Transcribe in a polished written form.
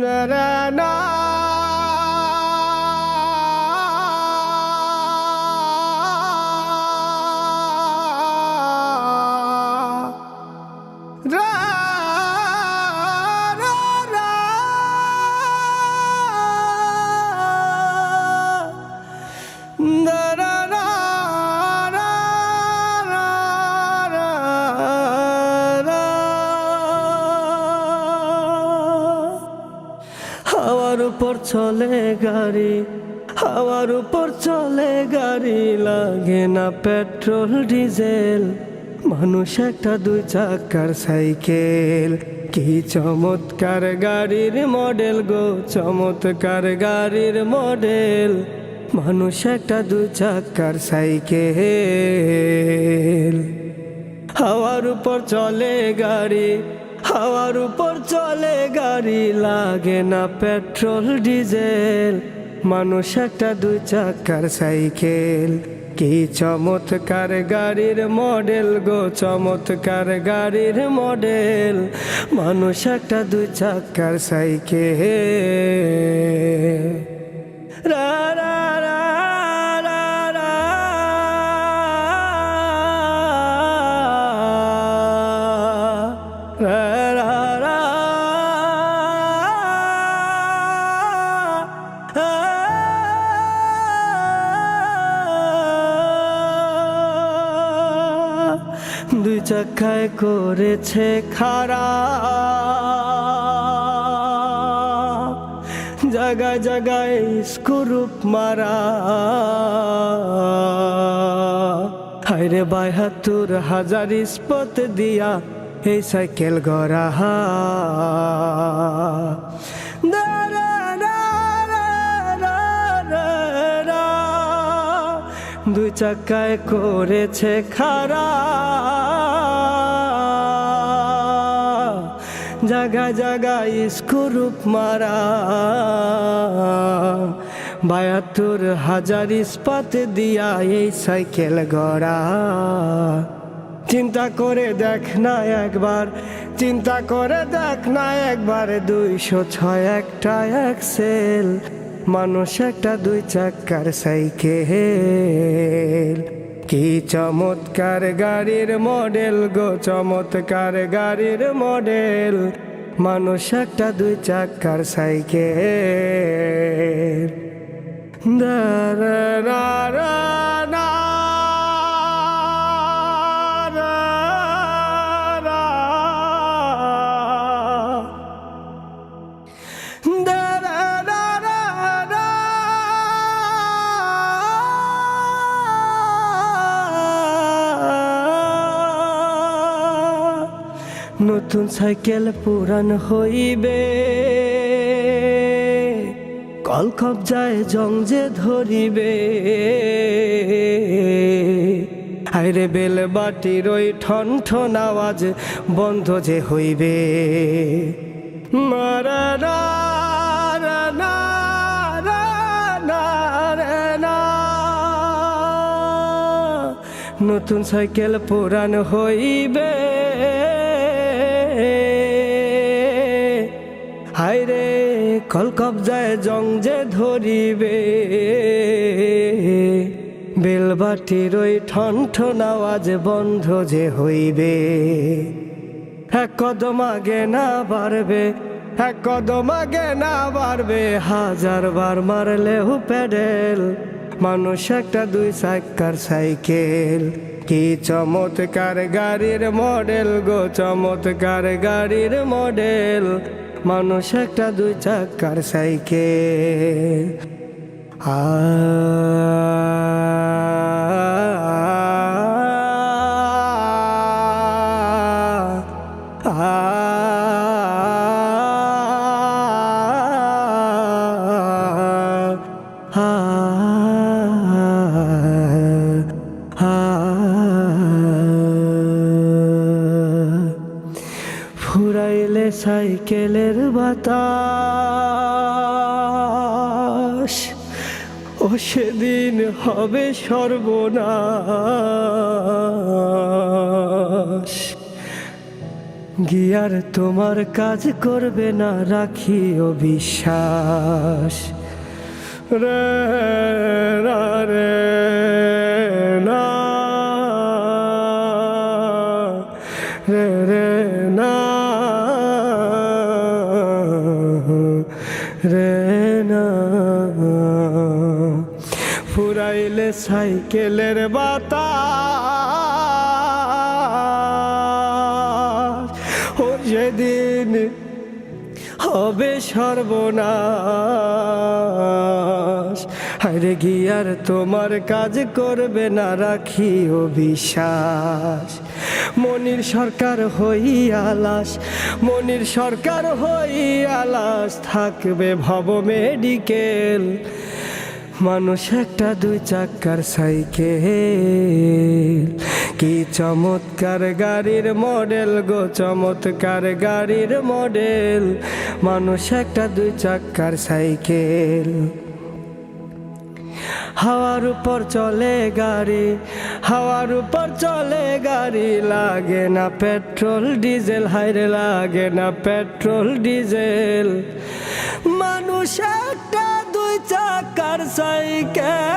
না না না রা রা রা না না না না না না হাওয়ার উপর চলে গাড়ি, হাওয়ার উপর চলে গাড়ি, লাগে না পেট্রোল ডিজেল। মানুষ একটা দুই চাকার সাইকেল, কি চমৎকার গাড়ির মডেল গো, চমৎকার গাড়ির মডেল। মানুষ একটা দুই চাকার সাইকেল, হাওয়ার উপর চলে গাড়ি, হাওয়ার উপর চলে গাড়ি, লাগে না পেট্রোল ডিজেল। মানুষ একটা দুই চাকার সাইকেল, কি চমৎকার গাড়ির মডেল গো, চমৎকার গাড়ির মডেল। মানুষ একটা দুই চাকার সাইকেল। রা রা রা রা রা রা রা রা দুই চাকায় করেছে খাড়া, জায়গায় জায়গায় স্ক্রুপ মারা। হায়রে ৭২,০০০ স্পত দিয়া এই সাইকেল গড়া। দুই চাকায় করেছে খাড়া, জায়গায় জায়গায় স্ক্রুপ মারা। ৭২,০০০ ইস্পাত দিয়া এই সাইকেল গড়া। চিন্তা করে দেখ না একবার, চিন্তা করে দেখ না একবার, ২০৬ একটা এক্সেল। মানুষ একটা দুই চাকার সাইকেল, কি চমৎকার গাড়ির মডেল গো, চমৎকার গাড়ির মডেল। মানুষ একটা দুই চাকার সাইকেল। দা রা রা রা না রা রা দা রা রা রা রা নতুন সাইকেল পুরান হইবে, কল কবজায় জং যে ধরিবে। হায়রে বেল বাটির ওই ঠন ঠন আওয়াজ বন্ধ যে হইবে। মারা না রা না রা না রে না। নতুন সাইকেল পুরান হইবে, হায়রে কল কবজায় জং যে ধরিবে। বেলবাটির ওই ঠন ঠন আওয়াজ বন্ধ যে হইবে। এক কদম আগে না বাড়বে, এক কদম আগে না বাড়বে, ১০০০ বার মারলেও প্যাডেল। মানুষ একটা দুই চাকার সাইকেল, কি চমৎকার গাড়ির মডেল গো, চমৎকার গাড়ির মডেল। মানুষ একটা দুই চাকার সাইকেল। আ ফুরাইলে সাইকেলের বাতাস, ও সেদিন হবে সর্বনাশ। গিয়ার তোমার কাজ করবে না, রাখিও বিশ্বাস। রে না রে না, রে রে না, রে না। ফুরাইলে সাইকেলের বাতাস, ও যেদিন হবে সর্বনাশ। আরে গিয়ার তোমার কাজ করবে না, রাখিও বিশ্বাস। মনির সরকার হইয়া লাশ, মনির সরকার হইয়া লাশ, থাকবে ভব মেডিকেল। মানুষ একটা দুই চাকার সাইকেল, কি চমৎকার গাড়ির মডেল গো, চমৎকার গাড়ির মডেল। মানুষ একটা দুই চাকার সাইকেল। হাওয়ার উপর চলে গাড়ি, হাওয়ার উপর চলে গাড়ি, লাগে না পেট্রোল ডিজেল, হায়রে লাগে না পেট্রোল ডিজেল। মানুষ একটা দুই চাকার সাইকেল।